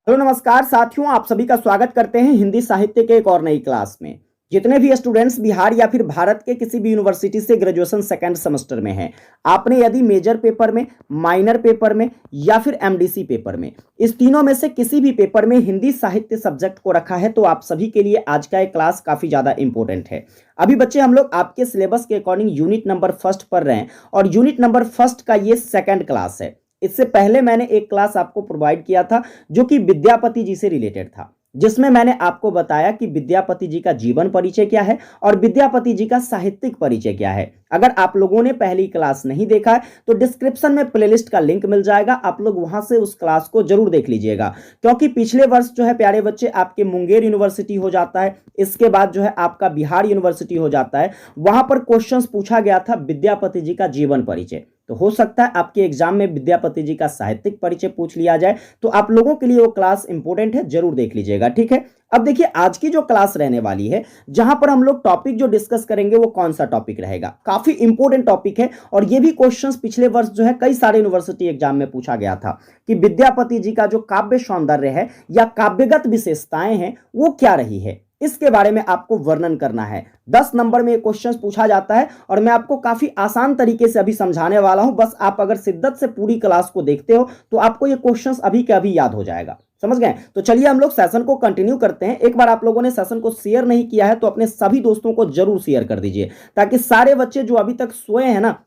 Hello नमस्कार साथियों, आप सभी का स्वागत करते हैं हिंदी साहित्य के एक और नई क्लास में। जितने भी स्टूडेंट्स बिहार या फिर भारत के किसी भी यूनिवर्सिटी से ग्रेजुएशन सेकंड सेमेस्टर में हैं, आपने यदि मेजर पेपर में, माइनर पेपर में या फिर एमडीसी पेपर में, इस तीनों में से किसी भी पेपर में हिंदी साहित्य सब्जेक्ट को रखा है तो आप सभी के लिए आज का एक क्लास काफी ज्यादा इंपॉर्टेंट है। अभी बच्चे हम लोग आपके सिलेबस के अकॉर्डिंग यूनिट नंबर फर्स्ट पढ़ रहे हैं और यूनिट नंबर फर्स्ट का ये सेकंड क्लास है। इससे पहले मैंने एक क्लास आपको प्रोवाइड किया था जो कि विद्यापति जी से रिलेटेड था, जिसमें मैंने आपको बताया कि विद्यापति जी का जीवन परिचय क्या है और विद्यापति जी का साहित्यिक परिचय क्या है। अगर आप लोगों ने पहली क्लास नहीं देखा है तो डिस्क्रिप्शन में प्लेलिस्ट का लिंक मिल जाएगा, आप लोग वहां से उस क्लास को जरूर देख लीजिएगा। क्योंकि पिछले वर्ष जो है प्यारे बच्चे आपके मुंगेर यूनिवर्सिटी हो जाता है, इसके बाद जो है आपका बिहार यूनिवर्सिटी हो जाता है, वहां पर क्वेश्चंस पूछा गया था विद्यापति जी का जीवन परिचय। तो हो सकता है आपके एग्जाम में विद्यापति जी का साहित्यिक परिचय पूछ लिया जाए, तो आप लोगों के लिए वो क्लास इंपॉर्टेंट है, जरूर देख लीजिएगा। ठीक है, अब देखिए आज की जो क्लास रहने वाली है, जहां पर हम लोग टॉपिक जो डिस्कस करेंगे वो कौन सा टॉपिक रहेगा, काफी इंपॉर्टेंट टॉपिक है। और ये भी क्वेश्चंस पिछले वर्ष जो है कई सारे यूनिवर्सिटी एग्जाम में पूछा गया था कि विद्यापति जी का जो काव्य सौंदर्य है या काव्यगत विशेषताएं हैं वो क्या रही है, इसके बारे में आपको वर्णन करना है। 10 नंबर में क्वेश्चन पूछा जाता है और मैं आपको काफी आसान तरीके से अभी समझाने वाला हूं। बस आप अगर शिद्दत से पूरी क्लास को देखते हो तो आपको ये क्वेश्चंस अभी के अभी याद हो जाएगा। समझ गए? तो चलिए हम लोग सेशन को कंटिन्यू करते हैं। एक बार आप लोगों ने सेशन को शेयर नहीं किया है तो अपने सभी दोस्तों को जरूर शेयर कर दीजिए, ताकि सारे बच्चे जो अभी तक सोए हैं ना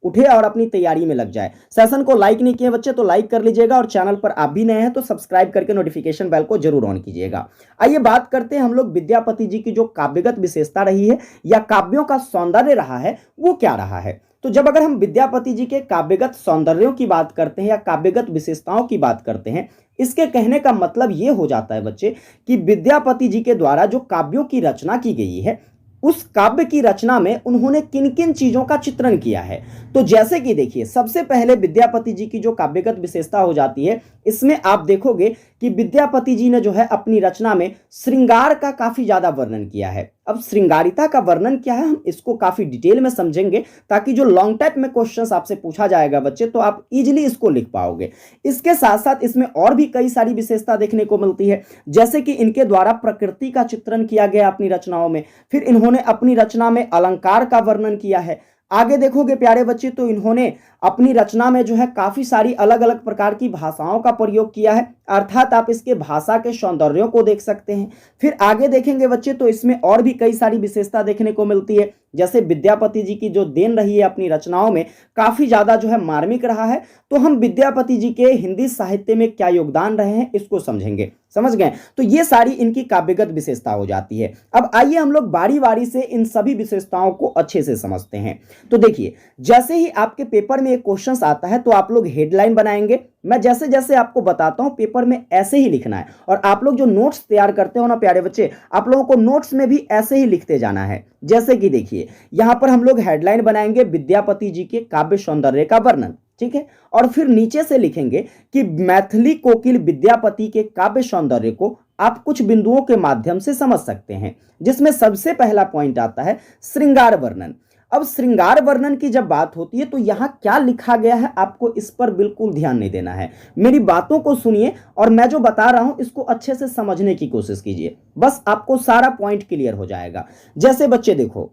उठे और अपनी तैयारी में लग जाए। सेशन को लाइक नहीं किए बच्चे तो लाइक कर लीजिएगा, और चैनल पर आप भी नए हैं तो सब्सक्राइब करके नोटिफिकेशन बेल को जरूर ऑन कीजिएगा। आइए बात करते हैं हम लोग विद्यापति जी की जो काव्यगत विशेषता रही है या काव्यों का सौंदर्य रहा है वो क्या रहा है। तो जब अगर हम विद्यापति जी के काव्यगत सौंदर्यों की बात करते हैं या काव्यगत विशेषताओं की बात करते हैं, इसके कहने का मतलब यह हो जाता है बच्चे कि विद्यापति जी के द्वारा जो काव्यों की रचना की गई है उस काव्य की रचना में उन्होंने किन किन चीजों का चित्रण किया है। तो जैसे कि देखिए, सबसे पहले विद्यापति जी की जो काव्यगत विशेषता हो जाती है, इसमें आप देखोगे कि विद्यापति जी ने जो है अपनी रचना में श्रृंगार का काफी ज्यादा वर्णन किया है। अब श्रृंगारिता का वर्णन क्या है हम इसको काफी डिटेल में समझेंगे, ताकि जो लॉन्ग टाइप में क्वेश्चंस आपसे पूछा जाएगा बच्चे तो आप इजीली इसको लिख पाओगे। इसके साथ साथ इसमें और भी कई सारी विशेषता देखने को मिलती है, जैसे कि इनके द्वारा प्रकृति का चित्रण किया गया अपनी रचनाओं में। फिर इन्होंने अपनी रचना में अलंकार का वर्णन किया है। आगे देखोगे प्यारे बच्चे तो इन्होंने अपनी रचना में जो है काफी सारी अलग अलग प्रकार की भाषाओं का प्रयोग किया है, अर्थात आप इसके भाषा के सौंदर्यों को देख सकते हैं। फिर आगे देखेंगे बच्चे तो इसमें और भी कई सारी विशेषता देखने को मिलती है, जैसे विद्यापति जी की जो देन रही है अपनी रचनाओं में काफी ज्यादा जो है मार्मिक रहा है। तो हम विद्यापति जी के हिंदी साहित्य में क्या योगदान रहे हैं इसको समझेंगे। समझ गए? तो ये सारी इनकी काव्यगत विशेषता हो जाती है। अब आइए हम लोग बारी बारी से इन सभी विशेषताओं को अच्छे से समझते हैं। तो देखिए, जैसे ही आपके पेपर में एक क्वेश्चन आता है तो आप लोग हेडलाइन बनाएंगे। मैं जैसे जैसे आपको बताता हूं पेपर में ऐसे ही लिखना है, और आप लोग जो नोट्स तैयार करते हो ना प्यारे बच्चे, आप लोगों को नोट्स में भी ऐसे ही लिखते जाना है। जैसे कि देखिए, यहां पर हम लोग हेडलाइन बनाएंगे विद्यापति जी के काव्य सौंदर्य का वर्णन, ठीक है, और फिर नीचे से लिखेंगे कि मैथिली कोकिल विद्यापति के काव्य सौंदर्य को आप कुछ बिंदुओं के माध्यम से समझ सकते हैं, जिसमें सबसे पहला पॉइंट आता है श्रृंगार वर्णन। अब श्रृंगार वर्णन की जब बात होती है तो यहां क्या लिखा गया है आपको इस पर बिल्कुल ध्यान नहीं देना है। मेरी बातों को सुनिए और मैं जो बता रहा हूं इसको अच्छे से समझने की कोशिश कीजिए, बस आपको सारा पॉइंट क्लियर हो जाएगा। जैसे बच्चे देखो,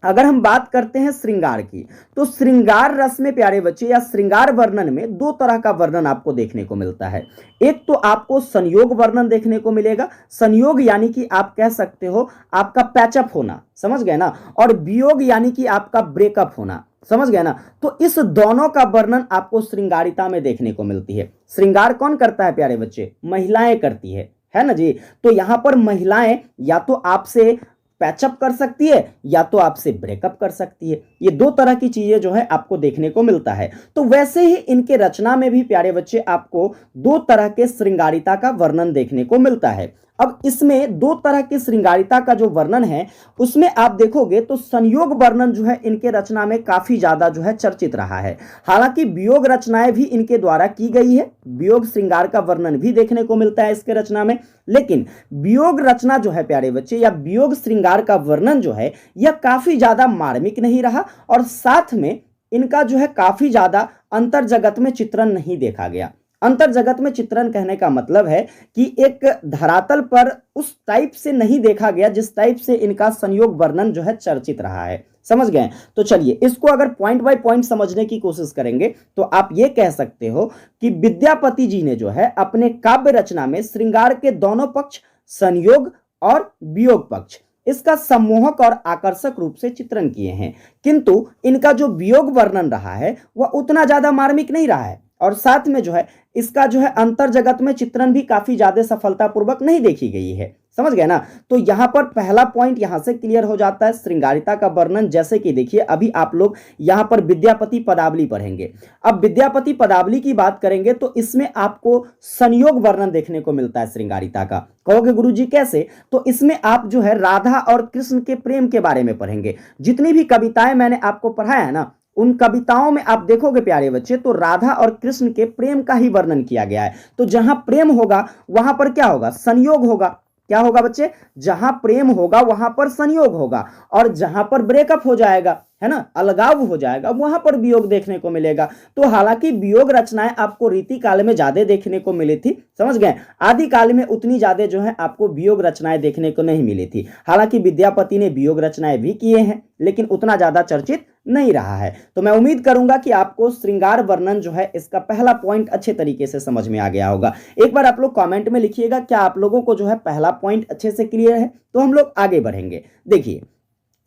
अगर हम बात करते हैं श्रृंगार की, तो श्रृंगार रस में प्यारे बच्चे या श्रृंगार वर्णन में दो तरह का वर्णन आपको देखने को मिलता है। एक तो आपको संयोग वर्णन देखने को मिलेगा, संयोग यानी कि आप कह सकते हो आपका पैचअप होना, समझ गए ना, और वियोग यानी कि आपका ब्रेकअप होना, समझ गए ना। तो इस दोनों का वर्णन आपको श्रृंगारिता में देखने को मिलती है। श्रृंगार कौन करता है प्यारे बच्चे? महिलाएं करती है ना जी। तो यहां पर महिलाएं या तो आपसे पैचअप कर सकती है या तो आपसे ब्रेकअप कर सकती है। ये दो तरह की चीजें जो है आपको देखने को मिलता है। तो वैसे ही इनके रचना में भी प्यारे बच्चे आपको दो तरह के श्रृंगारिता का वर्णन देखने को मिलता है। अब इसमें दो तरह की श्रृंगारिता का जो वर्णन है उसमें आप देखोगे तो संयोग वर्णन जो है इनके रचना में काफी ज्यादा जो है चर्चित रहा है। हालांकि वियोग रचनाएं भी इनके द्वारा की गई है, वियोग श्रृंगार का वर्णन भी देखने को मिलता है इसके रचना में, लेकिन वियोग रचना जो है प्यारे बच्चे या वियोग श्रृंगार का वर्णन जो है यह काफी ज्यादा मार्मिक नहीं रहा, और साथ में इनका जो है काफी ज्यादा अंतर जगत में चित्रण नहीं देखा गया। अंतर जगत में चित्रण कहने का मतलब है कि एक धरातल पर उस टाइप से नहीं देखा गया जिस टाइप से इनका संयोग वर्णन जो है चर्चित रहा है। समझ गए? तो चलिए इसको अगर पॉइंट बाय पॉइंट समझने की कोशिश करेंगे तो आप ये कह सकते हो कि विद्यापति जी ने जो है अपने काव्य रचना में श्रृंगार के दोनों पक्ष, संयोग और वियोग पक्ष, इसका सम्मोहक और आकर्षक रूप से चित्रण किए हैं, किंतु इनका जो वियोग वर्णन रहा है वह उतना ज्यादा मार्मिक नहीं रहा है, और साथ में जो है इसका जो है अंतर जगत में चित्रण भी काफी ज्यादा सफलतापूर्वक नहीं देखी गई है। समझ गए ना? तो यहां पर पहला पॉइंट यहां से क्लियर हो जाता है श्रृंगारिता का वर्णन। जैसे कि देखिए अभी आप लोग यहां पर विद्यापति पदावली पढ़ेंगे। अब विद्यापति पदावली की बात करेंगे तो इसमें आपको संयोग वर्णन देखने को मिलता है श्रृंगारिता का। कहोगे गुरुजी कैसे? तो इसमें आप जो है राधा और कृष्ण के प्रेम के बारे में पढ़ेंगे। जितनी भी कविताएं मैंने आपको पढ़ाया है ना, उन कविताओं में आप देखोगे प्यारे बच्चे तो राधा और कृष्ण के प्रेम का ही वर्णन किया गया है। तो जहां प्रेम होगा वहां पर क्या होगा? संयोग होगा। क्या होगा बच्चे? जहां प्रेम होगा वहां पर संयोग होगा, और जहां पर ब्रेकअप हो जाएगा, है ना, अलगाव हो जाएगा, वहां पर वियोग देखने को मिलेगा। तो हालांकि वियोग रचनाएं आपको रीति काल में ज्यादा देखने को मिली थी। समझ गए? आदि काल में उतनी ज्यादा जो है आपको वियोग रचनाएं देखने को नहीं मिली थी। हालांकि विद्यापति ने वियोग रचनाएं भी किए हैं लेकिन उतना ज्यादा चर्चित नहीं रहा है। तो मैं उम्मीद करूंगा कि आपको श्रृंगार वर्णन जो है इसका पहला पॉइंट अच्छे तरीके से समझ में आ गया होगा। एक बार आप लोग कमेंट में लिखिएगा क्या आप लोगों को जो है पहला पॉइंट अच्छे से क्लियर है। तो हम लोग आगे बढ़ेंगे। देखिए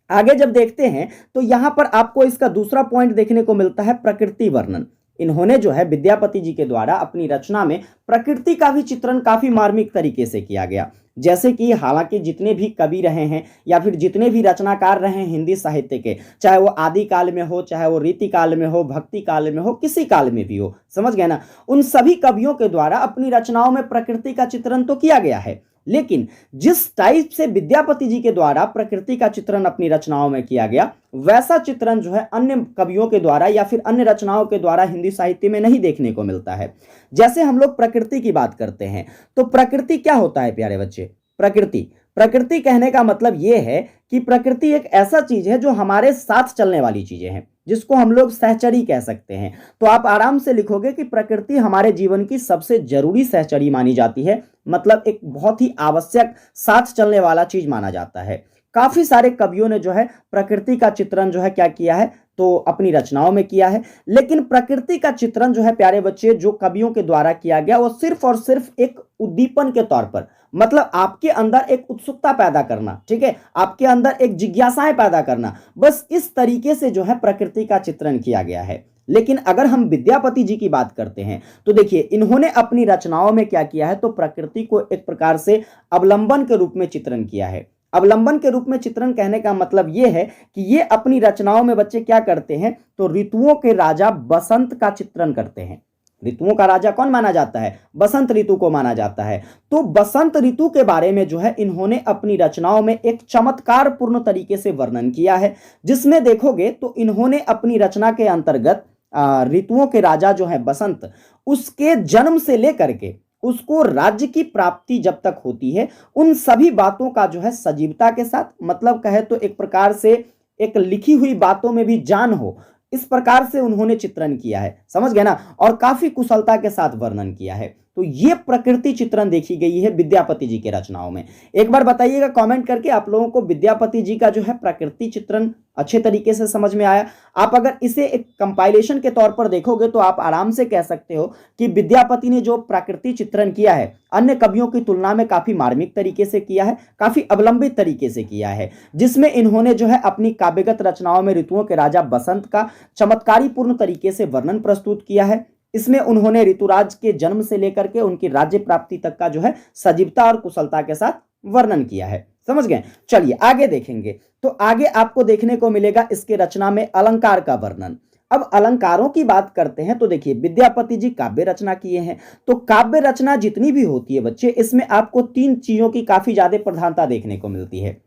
आगे जब देखते हैं तो यहां पर आपको इसका दूसरा पॉइंट देखने को मिलता है प्रकृति वर्णन। इन्होंने जो है विद्यापति जी के द्वारा अपनी रचना में प्रकृति का भी चित्रण काफी मार्मिक तरीके से किया गया। जैसे कि हालांकि जितने भी कवि रहे हैं या फिर जितने भी रचनाकार रहे हैं हिंदी साहित्य के, चाहे वो आदि काल में हो, चाहे वो रीति काल में हो, भक्ति काल में हो, किसी काल में भी हो, समझ गए ना, उन सभी कवियों के द्वारा अपनी रचनाओं में प्रकृति का चित्रण तो किया गया है। लेकिन जिस टाइप से विद्यापति जी के द्वारा प्रकृति का चित्रण अपनी रचनाओं में किया गया वैसा चित्रण जो है अन्य कवियों के द्वारा या फिर अन्य रचनाओं के द्वारा हिंदी साहित्य में नहीं देखने को मिलता है। जैसे हम लोग प्रकृति की बात करते हैं तो प्रकृति क्या होता है प्यारे बच्चे? प्रकृति कहने का मतलब यह है कि प्रकृति एक ऐसा चीज है जो हमारे साथ चलने वाली चीजें हैं, जिसको हम लोग सहचरी कह सकते हैं। तो आप आराम से लिखोगे कि प्रकृति हमारे जीवन की सबसे जरूरी सहचरी मानी जाती है, मतलब एक बहुत ही आवश्यक साथ चलने वाला चीज माना जाता है। काफी सारे कवियों ने जो है प्रकृति का चित्रण जो है क्या किया है तो अपनी रचनाओं में किया है। लेकिन प्रकृति का चित्रण जो है प्यारे बच्चे जो कवियों के द्वारा किया गया वो सिर्फ और सिर्फ एक उद्दीपन के तौर पर, मतलब आपके अंदर एक उत्सुकता पैदा करना, ठीक है, आपके अंदर एक जिज्ञासाएं पैदा करना, बस इस तरीके से जो है प्रकृति का चित्रण किया गया है। लेकिन अगर हम विद्यापति जी की बात करते हैं तो देखिए इन्होंने अपनी रचनाओं में क्या किया है तो प्रकृति को एक प्रकार से अवलंबन के रूप में चित्रण किया है। अवलंबन के रूप में चित्रण कहने का मतलब यह है कि ये अपनी रचनाओं में बच्चे क्या करते हैं तो ऋतुओं के राजा बसंत का चित्रण करते हैं। ऋतुओं का राजा कौन माना जाता है? बसंत ऋतु को माना जाता है। तो बसंत ऋतु के बारे में जो है इन्होंने अपनी रचनाओं में एक चमत्कार पूर्ण तरीके से वर्णन किया है, जिसमें देखोगे तो इन्होंने अपनी रचना के अंतर्गत ऋतुओं के राजा जो है बसंत, उसके जन्म से लेकर के उसको राज्य की प्राप्ति जब तक होती है उन सभी बातों का जो है सजीवता के साथ, मतलब कहे तो एक प्रकार से एक लिखी हुई बातों में भी जान हो, इस प्रकार से उन्होंने चित्रण किया है। समझ गए ना? और काफी कुशलता के साथ वर्णन किया है। तो ये प्रकृति चित्रण देखी गई है विद्यापति जी के रचनाओं में। एक बार बताइएगा कमेंट करके आप लोगों को विद्यापति जी का जो है प्रकृति चित्रण अच्छे तरीके से समझ में आया। आप अगर इसे एक कंपाइलेशन के तौर पर देखोगे तो आप आराम से कह सकते हो कि विद्यापति ने जो प्रकृति चित्रण किया है अन्य कवियों की तुलना में काफी मार्मिक तरीके से किया है, काफी अवलंबित तरीके से किया है, जिसमें इन्होंने जो है अपनी काव्यगत रचनाओं में ऋतुओं के राजा बसंत का चमत्कारी पूर्ण तरीके से वर्णन प्रस्तुत किया है। इसमें उन्होंने ऋतुराज के जन्म से लेकर के उनकी राज्य प्राप्ति तक का जो है सजीवता और कुशलता के साथ वर्णन किया है। समझ गए? चलिए आगे देखेंगे तो आगे आपको देखने को मिलेगा इसके रचना में अलंकार का वर्णन। अब अलंकारों की बात करते हैं तो देखिए विद्यापति जी काव्य रचना किए हैं, तो काव्य रचना जितनी भी होती है बच्चे इसमें आपको तीन चीजों की काफी ज्यादा प्रधानता देखने को मिलती है।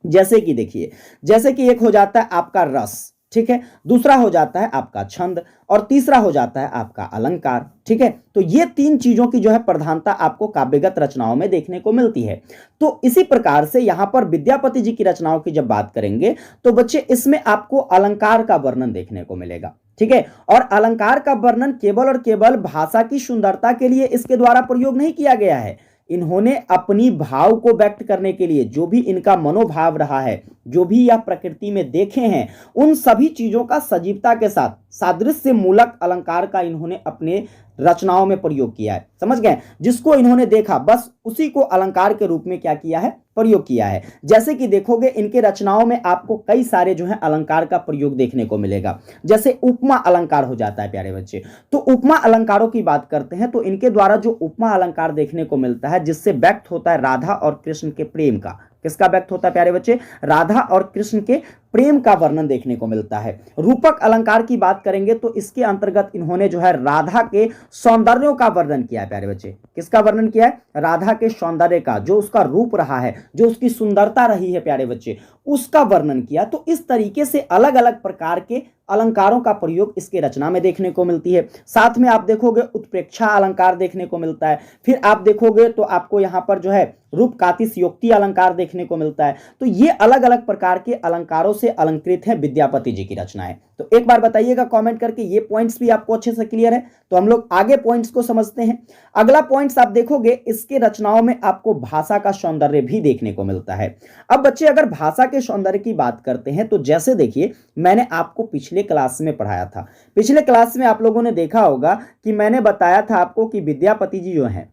जैसे कि देखिए, जैसे कि एक हो जाता है आपका रस, ठीक है, दूसरा हो जाता है आपका छंद और तीसरा हो जाता है आपका अलंकार। ठीक है, तो ये तीन चीजों की जो है प्रधानता आपको काव्यगत रचनाओं में देखने को मिलती है। तो इसी प्रकार से यहां पर विद्यापति जी की रचनाओं की जब बात करेंगे तो बच्चे इसमें आपको अलंकार का वर्णन देखने को मिलेगा। ठीक है, और अलंकार का वर्णन केवल और केवल भाषा की सुंदरता के लिए इसके द्वारा प्रयोग नहीं किया गया है। इन्होंने अपनी भाव को व्यक्त करने के लिए जो भी इनका मनोभाव रहा है, जो भी यह प्रकृति में देखे हैं, उन सभी चीजों का सजीवता के साथ सादृश्य मूलक अलंकार का इन्होंने अपने रचनाओं में प्रयोग किया है। समझ गए, जिसको इन्होंने देखा बस उसी को अलंकार के रूप में क्या किया है, प्रयोग किया है। जैसे कि देखोगे इनके रचनाओं में आपको कई सारे जो है अलंकार का प्रयोग देखने को मिलेगा। जैसे उपमा अलंकार हो जाता है प्यारे बच्चे। तो उपमा अलंकारों की बात करते हैं तो इनके द्वारा जो उपमा अलंकार देखने को मिलता है जिससे व्यक्त होता है राधा और कृष्ण के प्रेम का। किसका व्यक्त होता है प्यारे बच्चे, राधा और कृष्ण के प्रेम का वर्णन देखने को मिलता है। रूपक अलंकार की बात करेंगे तो इसके अंतर्गत इन्होंने जो है राधा के सौंदर्यों का वर्णन किया है प्यारे बच्चे। किसका वर्णन किया है, राधा के सौंदर्य का, जो उसका रूप रहा है, जो उसकी सुंदरता रही है प्यारे बच्चे, उसका वर्णन किया। तो इस तरीके से अलग अलग प्रकार के अलंकारों का प्रयोग इसके रचना में देखने को मिलती है। साथ में आप देखोगे उत्प्रेक्षा अलंकार देखने को मिलता है। फिर आप देखोगे तो आपको यहां पर जो है रूपकातिशयोक्ति अलंकार देखने को मिलता है। तो ये अलग अलग प्रकार के अलंकारों से अलंकृत है विद्यापति जी की रचनाएं। तो एक बार बताइएगा कमेंट करके ये पॉइंट्स भी आपको अच्छे से क्लियर है। तो हम लोग आगे पॉइंट्स को समझते हैं। अगला पॉइंट्स आप देखोगे इसके रचनाओं में आपको भाषा का सौंदर्य भी देखने को मिलता है। अब बच्चे अगर भाषा के सौंदर्य की बात करते हैं तो जैसे देखिए मैंने आपको पिछले क्लास में पढ़ाया था। पिछले क्लास में आप लोगों ने देखा होगा कि मैंने बताया था आपको कि विद्यापति जी जो हैं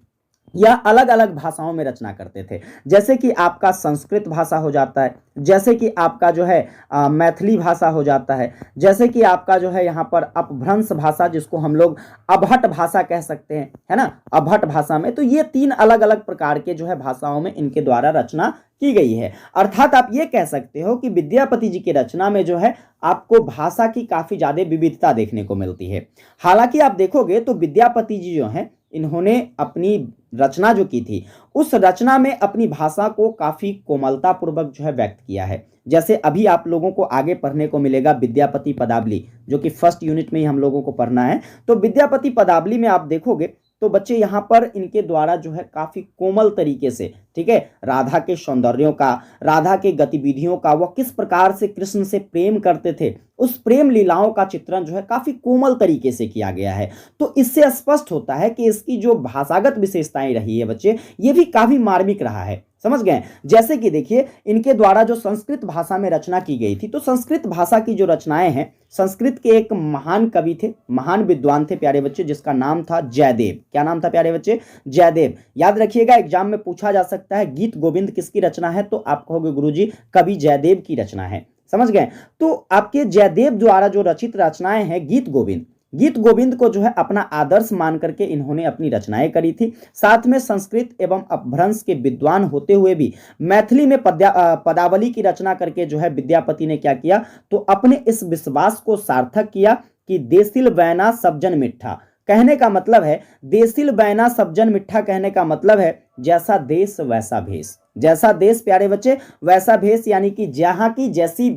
यह अलग अलग भाषाओं में रचना करते थे। जैसे कि आपका संस्कृत भाषा हो जाता है, जैसे कि आपका जो है मैथिली भाषा हो जाता है, जैसे कि आपका जो है यहाँ पर अपभ्रंश भाषा जिसको हम लोग अभट भाषा कह सकते हैं, है ना, अभट भाषा में। तो ये तीन अलग अलग प्रकार के जो है भाषाओं में इनके द्वारा रचना की गई है। अर्थात आप ये कह सकते हो कि विद्यापति जी की रचना में जो है आपको भाषा की काफी ज्यादा विविधता देखने को मिलती है। हालांकि आप देखोगे तो विद्यापति जी जो हैं इन्होंने अपनी रचना जो की थी उस रचना में अपनी भाषा को काफी कोमलता पूर्वक जो है व्यक्त किया है। जैसे अभी आप लोगों को आगे पढ़ने को मिलेगा विद्यापति पदावली, जो कि फर्स्ट यूनिट में ही हम लोगों को पढ़ना है। तो विद्यापति पदावली में आप देखोगे तो बच्चे यहाँ पर इनके द्वारा जो है काफी कोमल तरीके से, ठीक है, राधा के सौंदर्यों का, राधा के गतिविधियों का, वह किस प्रकार से कृष्ण से प्रेम करते थे, उस प्रेम लीलाओं का चित्रण जो है काफी कोमल तरीके से किया गया है। तो इससे स्पष्ट होता है कि इसकी जो भाषागत विशेषताएं रही है बच्चे, ये भी काफी मार्मिक रहा है। समझ गए। जैसे कि देखिए इनके द्वारा जो संस्कृत भाषा में रचना की गई थी, तो संस्कृत भाषा की जो रचनाएं हैं, संस्कृत के एक महान कवि थे, महान विद्वान थे प्यारे बच्चे, जिसका नाम था जयदेव। क्या नाम था प्यारे बच्चे, जयदेव। याद रखिएगा एग्जाम में पूछा जा सकता है गीत गोविंद किसकी रचना है, तो आप कहोगे गुरुजी कवि जयदेव की रचना है। समझ गए। तो आपके जयदेव द्वारा जो रचित रचनाएं हैं गीत गोविंद, गीत गोविंद को जो है अपना आदर्श मान करके इन्होंने अपनी रचनाएं करी थी। साथ में संस्कृत एवं अपभ्रंश के विद्वान होते हुए भी मैथिली में पदावली की रचना करके जो है विद्यापति ने क्या किया, तो अपने इस विश्वास को सार्थक किया कि देसिल बैना सब्जन मिठा। कहने का मतलब है देसिल बैना सब्जन मिठा, कहने का मतलब है जैसा देश वैसा भेष। जैसा देश प्यारे बच्चे वैसा भेष, यानी कि जहाँ की जैसी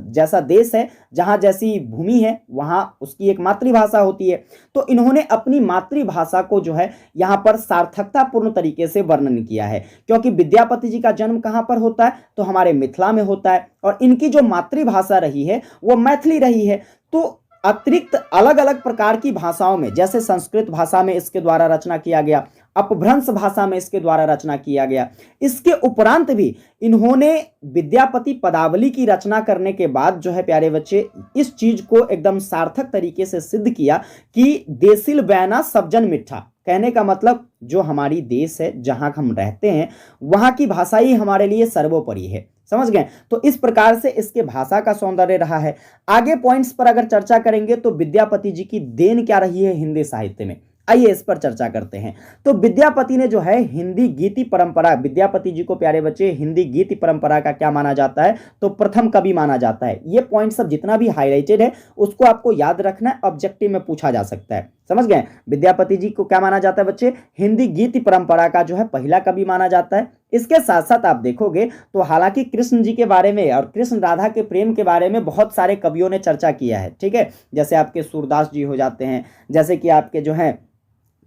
जैसा देश है, जहाँ जैसी भूमि है, वहाँ उसकी एक मातृभाषा होती है। तो इन्होंने अपनी मातृभाषा को जो है यहाँ पर सार्थकता पूर्ण तरीके से वर्णन किया है। क्योंकि विद्यापति जी का जन्म कहाँ पर होता है, तो हमारे मिथिला में होता है, और इनकी जो मातृभाषा रही है वो मैथिली रही है। तो अतिरिक्त अलग अलग प्रकार की भाषाओं में, जैसे संस्कृत भाषा में इसके द्वारा रचना किया गया, अपभ्रंश भाषा में इसके द्वारा रचना किया गया। इसके उपरांत भी इन्होंने विद्यापति पदावली की रचना करने के बाद जो है प्यारे बच्चे इस चीज को एकदम सार्थक तरीके से सिद्ध किया कि देसिल बैना सब्जन मिठा। कहने का मतलब जो हमारी देश है, जहां हम रहते हैं, वहां की भाषा ही हमारे लिए सर्वोपरि है। समझ गए। तो इस प्रकार से इसके भाषा का सौंदर्य रहा है। आगे पॉइंट्स पर अगर चर्चा करेंगे तो विद्यापति जी की देन क्या रही है हिंदी साहित्य में, आइए इस पर चर्चा करते हैं। तो विद्यापति ने जो है हिंदी गीति परंपरा, विद्यापति जी को प्यारे बच्चे हिंदी गीति परंपरा का क्या माना जाता है, तो प्रथम कवि माना जाता है। ये पॉइंट सब जितना भी हाईलाइटेड है उसको आपको याद रखना है, ऑब्जेक्टिव में पूछा जा सकता है। समझ गए। विद्यापति जी को क्या माना जाता है बच्चे, हिंदी गीति परंपरा का जो है पहला कवि माना जाता है। इसके साथ साथ आप देखोगे तो हालांकि कृष्ण जी के बारे में और कृष्ण राधा के प्रेम के बारे में बहुत सारे कवियों ने चर्चा किया है, ठीक है। जैसे आपके सूरदास जी हो जाते हैं, जैसे कि आपके जो है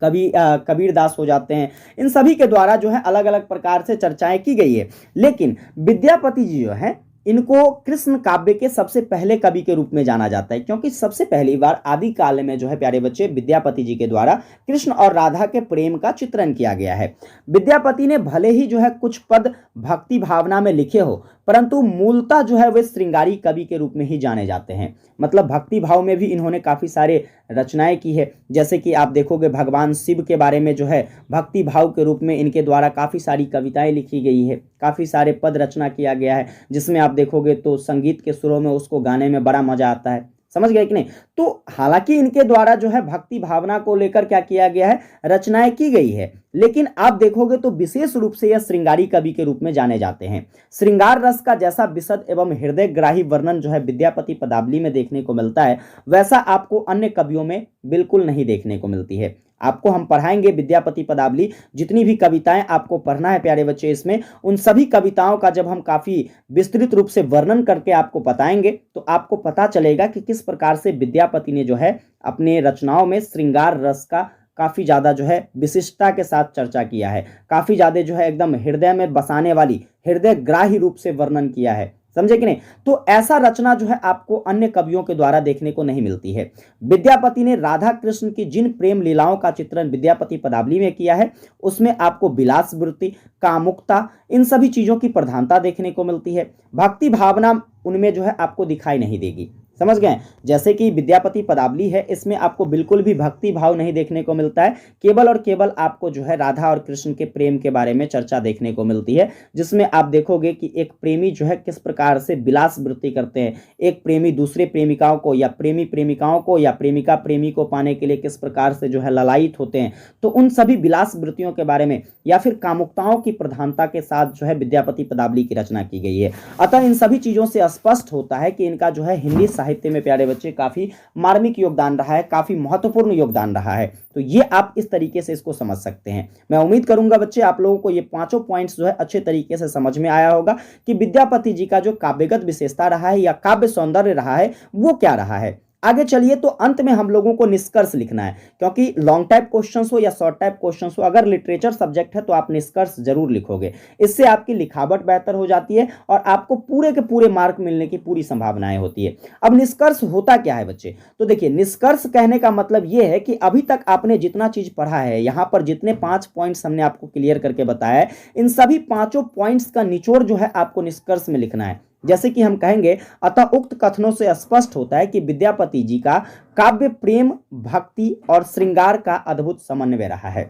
कबीर दास हो जाते हैं, इन सभी के द्वारा जो है अलग अलग प्रकार से चर्चाएं की गई है। लेकिन विद्यापति जी जो है इनको कृष्ण काव्य के सबसे पहले कवि के रूप में जाना जाता है, क्योंकि सबसे पहली बार आदि काल में जो है प्यारे बच्चे विद्यापति जी के द्वारा कृष्ण और राधा के प्रेम का चित्रण किया गया है। विद्यापति ने भले ही जो है कुछ पद भक्ति भावना में लिखे हो, परंतु मूलतः जो है वे श्रृंगारी कवि के रूप में ही जाने जाते हैं। मतलब भक्ति भाव में भी इन्होंने काफी सारे रचनाएं की है। जैसे कि आप देखोगे भगवान शिव के बारे में जो है भक्ति भाव के रूप में इनके द्वारा काफी सारी कविताएं लिखी गई है, काफी सारे पद रचना किया गया है, जिसमें आप देखोगे तो संगीत के सुरों में उसको गाने में बड़ा मजा आता है। समझ गए कि नहीं? तो हालांकि इनके द्वारा जो है भक्ति भावना को लेकर क्या किया गया है, रचनाएं की गई है, लेकिन आप देखोगे तो विशेष रूप से यह श्रृंगारी कवि के रूप में जाने जाते हैं। श्रृंगार रस का जैसा विशद एवं हृदय ग्राही वर्णन जो है विद्यापति पदावली में देखने को मिलता है, वैसा आपको अन्य कवियों में बिल्कुल नहीं देखने को मिलती है। आपको हम पढ़ाएंगे विद्यापति पदावली, जितनी भी कविताएं आपको पढ़ना है प्यारे बच्चे, इसमें उन सभी कविताओं का जब हम काफी विस्तृत रूप से वर्णन करके आपको बताएंगे तो आपको पता चलेगा कि किस प्रकार से विद्यापति ने जो है अपने रचनाओं में श्रृंगार रस का काफी ज्यादा जो है विशिष्टता के साथ चर्चा किया है, काफी ज्यादा जो है एकदम हृदय में बसाने वाली हृदय ग्राही रूप से वर्णन किया है। समझे कि नहीं? तो ऐसा रचना जो है आपको अन्य कवियों के द्वारा देखने को नहीं मिलती है। विद्यापति ने राधा कृष्ण की जिन प्रेम लीलाओं का चित्रण विद्यापति पदावली में किया है, उसमें आपको विलास वृत्ति, कामुकता, इन सभी चीजों की प्रधानता देखने को मिलती है। भक्ति भावना उनमें जो है आपको दिखाई नहीं देगी। समझ गए? जैसे कि विद्यापति पदावली है, इसमें आपको बिल्कुल भी भक्ति भाव नहीं देखने को मिलता है, केवल और केवल आपको जो है राधा और कृष्ण के प्रेम के बारे में चर्चा देखने को मिलती है, जिसमें आप देखोगे कि एक प्रेमी जो है किस प्रकार से विलास वृत्ति करते हैं, एक प्रेमी दूसरे प्रेमिकाओं को या प्रेमी प्रेमिकाओं को या प्रेमिका प्रेमी को पाने के लिए किस प्रकार से जो है ललायित होते हैं। तो उन सभी विलास वृत्तियों के बारे में या फिर कामुकताओं की प्रधानता के साथ जो है विद्यापति पदावली की रचना की गई है। अतः इन सभी चीजों से स्पष्ट होता है कि इनका जो है हिंदी साहित्य में प्यारे बच्चे काफी मार्मिक योगदान रहा है, काफी महत्वपूर्ण योगदान रहा है। तो ये आप इस तरीके से इसको समझ सकते हैं। मैं उम्मीद करूंगा बच्चे आप लोगों को ये पांचों पॉइंट्स जो है अच्छे तरीके से समझ में आया होगा कि विद्यापति जी का जो काव्यगत विशेषता रहा है या काव्य सौंदर्य रहा है वो क्या रहा है। आगे चलिए, तो अंत में हम लोगों को निष्कर्ष लिखना है, क्योंकि लॉन्ग टाइप क्वेश्चंस हो या शॉर्ट टाइप क्वेश्चंस हो, अगर लिटरेचर सब्जेक्ट है तो आप निष्कर्ष जरूर लिखोगे। इससे आपकी लिखावट बेहतर हो जाती है और आपको पूरे के पूरे मार्क मिलने की पूरी संभावनाएं होती है। अब निष्कर्ष होता क्या है बच्चे? तो देखिए, निष्कर्ष कहने का मतलब यह है कि अभी तक आपने जितना चीज पढ़ा है, यहाँ पर जितने 5 पॉइंट्स हमने आपको क्लियर करके बताया है, इन सभी 5 पॉइंट्स का निचोड़ जो है आपको निष्कर्ष में लिखना है। जैसे कि हम कहेंगे, अतः उक्त कथनों से स्पष्ट होता है कि विद्यापति जी का काव्य प्रेम, भक्ति और श्रृंगार का अद्भुत समन्वय रहा है।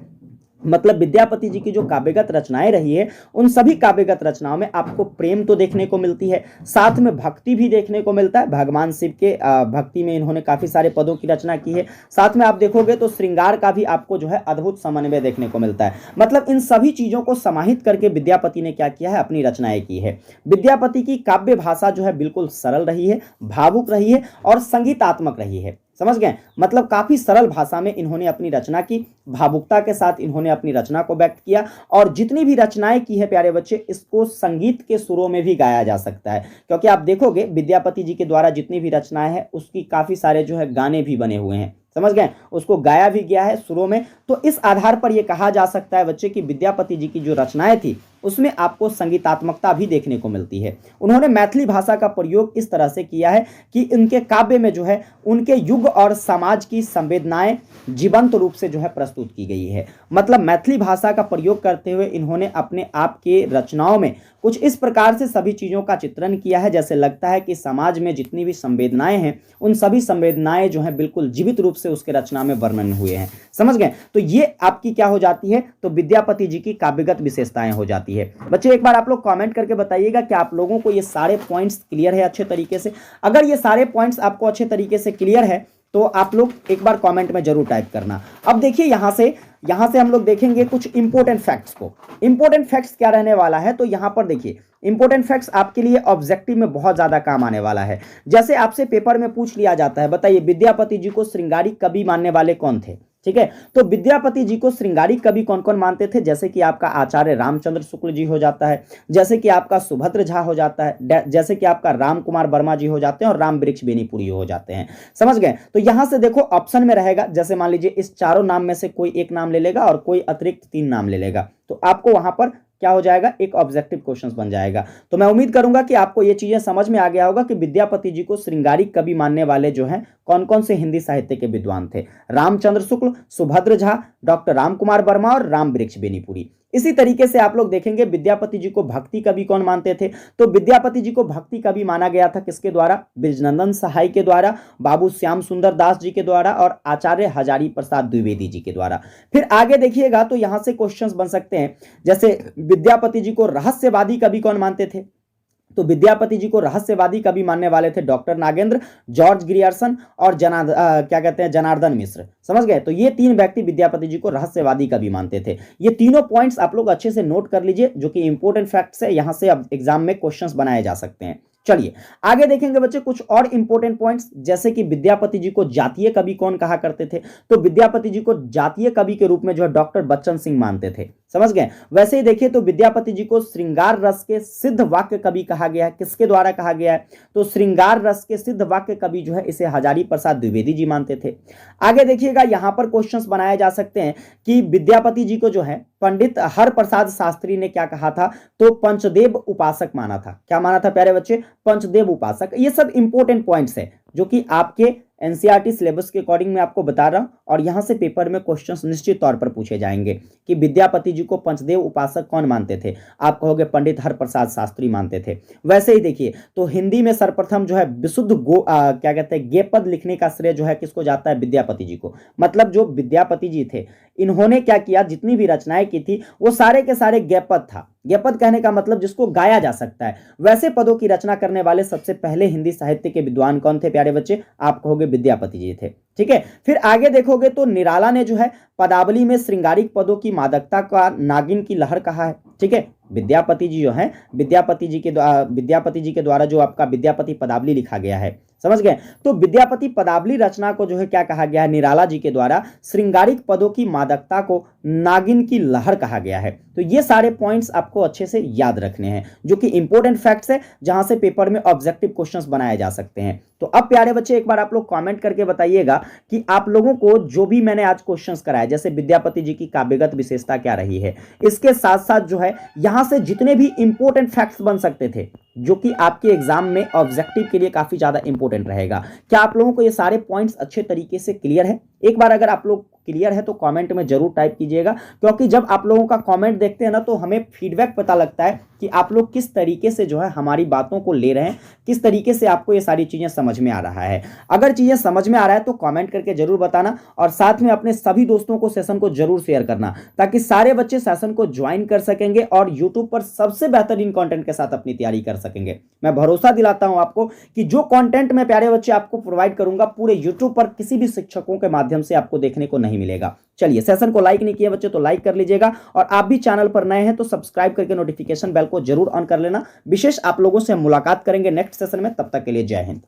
मतलब विद्यापति जी की जो काव्यगत रचनाएं रही है, उन सभी काव्यगत रचनाओं में आपको प्रेम तो देखने को मिलती है, साथ में भक्ति भी देखने को मिलता है। भगवान शिव के भक्ति में इन्होंने काफी सारे पदों की रचना की है। साथ में आप देखोगे तो श्रृंगार का भी आपको जो है अद्भुत समन्वय देखने को मिलता है। मतलब इन सभी चीजों को समाहित करके विद्यापति ने क्या किया है, अपनी रचनाएं की है। विद्यापति की काव्य भाषा जो है बिल्कुल सरल रही है, भावुक रही है और संगीतात्मक रही है। समझ गए? मतलब काफी सरल भाषा में इन्होंने अपनी रचना की, भावुकता के साथ इन्होंने अपनी रचना को व्यक्त किया, और जितनी भी रचनाएं की है प्यारे बच्चे, इसको संगीत के सुरों में भी गाया जा सकता है। क्योंकि आप देखोगे विद्यापति जी के द्वारा जितनी भी रचनाएं हैं उसकी काफी सारे जो है गाने भी बने हुए हैं। समझ गए? उसको गाया भी गया है सुरों में। तो इस आधार पर यह कहा जा सकता है बच्चे कि विद्यापति जी की जो रचनाएं थी उसमें आपको संगीतात्मकता भी देखने को मिलती है। उन्होंने मैथिली भाषा का प्रयोग इस तरह से किया है कि उनके काव्य में जो है उनके युग और समाज की संवेदनाएं जीवंत रूप से जो है प्रस्तुत की गई है। मतलब मैथिली भाषा का प्रयोग करते हुए इन्होंने अपने आप के रचनाओं में कुछ इस प्रकार से सभी चीजों का चित्रण किया है, जैसे लगता है कि समाज में जितनी भी संवेदनाएं हैं उन सभी संवेदनाएं जो है बिल्कुल जीवित रूप से उसके रचना में वर्णन हुए हैं। समझ गए? तो ये आपकी क्या हो जाती है, तो विद्यापति जी की काव्यगत विशेषताएं हो जाती है। बच्चे एक बार आप लोग कमेंट करके बताइएगा कि आप लोगों को ये सारे पॉइंट्स क्लियर है अच्छे तरीके से। अगर ये सारे पॉइंट्स आपको अच्छे तरीके से क्लियर है तो आप लोग एक बार कमेंट में जरूर टाइप करना। अब देखिए, यहां से हम लोग देखेंगे कुछ इंपॉर्टेंट फैक्ट्स को। इंपॉर्टेंट फैक्ट्स क्या रहने वाला है, तो यहां पर देखिए, इंपॉर्टेंट फैक्ट्स आपके लिए ऑब्जेक्टिव में बहुत ज्यादा काम आने वाला है। जैसे आपसे पेपर में पूछ लिया जाता है, बताइए विद्यापति जी को श्रृंगारी कवि मानने वाले कौन थे? ठीक है। तो विद्यापति जी को श्रृंगारिक कवि कौन कौन मानते थे, जैसे कि आपका आचार्य रामचंद्र शुक्ल जी हो जाता है, जैसे कि आपका सुभद्र झा हो जाता है, जैसे कि आपका राम कुमार वर्मा जी हो जाते हैं और राम वृक्ष बेनीपुरी हो जाते हैं। समझ गए। तो यहां से देखो ऑप्शन में रहेगा, जैसे मान लीजिए इस चारों नाम में से कोई एक नाम ले लेगा और कोई अतिरिक्त 3 नाम ले लेगा, तो आपको वहां पर क्या हो जाएगा, एक ऑब्जेक्टिव क्वेश्चन बन जाएगा। तो मैं उम्मीद करूंगा कि आपको ये चीजें समझ में आ गया होगा कि विद्यापति जी को श्रृंगारिक कवि मानने वाले जो हैं कौन कौन से हिंदी साहित्य के विद्वान थे। रामचंद्र शुक्ल, सुभद्र झा, डॉक्टर राम कुमार वर्मा और राम वृक्ष बेनीपुरी। इसी तरीके से आप लोग देखेंगे विद्यापति जी को भक्ति कवि कौन मानते थे। तो विद्यापति जी को भक्ति कवि माना गया था किसके द्वारा, ब्रिजनंदन सहाय के द्वारा, बाबू श्याम सुंदर दास जी के द्वारा और आचार्य हजारी प्रसाद द्विवेदी जी के द्वारा। फिर आगे देखिएगा तो यहां से क्वेश्चंस बन सकते हैं, जैसे विद्यापति जी को रहस्यवादी कवि कौन मानते थे। तो विद्यापति जी को रहस्यवादी कवि मानने वाले थे डॉक्टर नागेंद्र, जॉर्ज ग्रियर्सन और जनार्दन मिश्र। समझ गए। तो ये 3 व्यक्ति विद्यापति जी को रहस्यवादी कवि मानते थे। ये तीनों पॉइंट्स आप लोग अच्छे से नोट कर लीजिए, जो कि इंपॉर्टेंट फैक्ट्स है, यहां से अब एग्जाम में क्वेश्चंस बनाए जा सकते हैं। चलिए आगे देखेंगे बच्चे कुछ और इंपॉर्टेंट पॉइंट्स, जैसे कि विद्यापति जी को जातीय कवि कौन कहा करते थे। तो विद्यापति जी को जातीय कवि के रूप में जो है डॉक्टर बच्चन सिंह मानते थे। समझ गए। वैसे ही देखिए तो विद्यापति जी को श्रृंगार रस के सिद्ध वाक्य कवि कहा गया है। किसके द्वारा कहा गया है, तो श्रृंगार रस के सिद्ध वाक्य कवि जो है इसे हजारी प्रसाद द्विवेदी जी मानते थे। आगे देखिएगा यहां पर क्वेश्चंस बनाए जा सकते हैं कि विद्यापति जी को जो है पंडित हरप्रसाद शास्त्री ने क्या कहा था, तो पंचदेव उपासक माना था। क्या माना था प्यारे बच्चे, पंचदेव उपासक। ये सब इंपॉर्टेंट पॉइंट्स है जो कि आपके एनसीईआरटी सिलेबस के अकॉर्डिंग मैं आपको बता रहा हूं, और यहां से पेपर में क्वेश्चंस निश्चित तौर पर पूछे जाएंगे कि विद्यापति जी को पंचदेव उपासक कौन मानते थे। आप कहोगे पंडित हरप्रसाद शास्त्री मानते थे। वैसे ही देखिए तो हिंदी में सर्वप्रथम जो है विशुद्ध क्या कहते हैं गेपद लिखने का श्रेय जो है किसको जाता है, विद्यापति जी को। मतलब जो विद्यापति जी थे इन्होंने क्या किया, जितनी भी रचनाएं की थी वो सारे के सारे गेपद था। गेपद कहने का मतलब जिसको गाया जा सकता है, वैसे पदों की रचना करने वाले सबसे पहले हिंदी साहित्य के विद्वान कौन थे प्यारे बच्चे, आप कहोगे विद्यापति जी थे। ठीक है। फिर आगे देखोगे तो निराला ने जो है पदावली में श्रृंगारिक पदों की मादकता का नागिन की लहर कहा है। ठीक है। विद्यापति जी जो है विद्यापति जी के द्वारा जो आपका विद्यापति पदावली लिखा गया है। समझ गए। तो विद्यापति पदावली रचना को जो है क्या कहा गया है, निराला जी के द्वारा श्रृंगारिक पदों की मादकता को नागिन की लहर कहा गया है। तो ये सारे पॉइंट्स आपको अच्छे से याद रखने हैं, जो कि इंपॉर्टेंट फैक्ट्स है, जहां से पेपर में ऑब्जेक्टिव क्वेश्चंस बनाए जा सकते हैं। तो अब प्यारे बच्चे एक बार आप लोग कमेंट करके बताइएगा कि आप लोगों को जो भी मैंने आज क्वेश्चंस कराए, जैसे विद्यापति जी की काव्यगत विशेषता क्या रही है, इसके साथ साथ जो है यहां से जितने भी इंपॉर्टेंट फैक्ट्स बन सकते थे जो कि आपके एग्जाम में ऑब्जेक्टिव के लिए काफी ज्यादा इंपॉर्टेंट रहेगा। क्या आप लोगों को ये सारे पॉइंट्स अच्छे तरीके से क्लियर है? एक बार अगर आप लोग क्लियर है तो कमेंट में जरूर टाइप कीजिएगा, क्योंकि जब आप लोगों का कमेंट देखते हैं ना तो हमें फीडबैक पता लगता है कि आप लोग किस तरीके से जो है हमारी बातों को ले रहे हैं, किस तरीके से आपको ये सारी चीजें समझ में आ रहा है। अगर चीजें समझ में आ रहा है तो कमेंट करके जरूर बताना, और साथ में अपने सभी दोस्तों को सेशन को जरूर शेयर करना, ताकि सारे बच्चे सेशन को ज्वाइन कर सकेंगे और यूट्यूब पर सबसे बेहतरीन कंटेंट के साथ अपनी तैयारी कर सकेंगे। मैं भरोसा दिलाता हूं आपको कि जो कंटेंट मैं प्यारे बच्चे आपको प्रोवाइड करूंगा पूरे यूट्यूब पर किसी भी शिक्षकों के माध्यम से आपको देखने को नहीं मिलेगा। चलिए, सेशन को लाइक नहीं किया बच्चे तो लाइक कर लीजिएगा, और आप भी चैनल पर नए हैं तो सब्सक्राइब करके नोटिफिकेशन बेल को जरूर ऑन कर लेना। विशेष आप लोगों से मुलाकात करेंगे नेक्स्ट सेशन में, तब तक के लिए जय हिंद।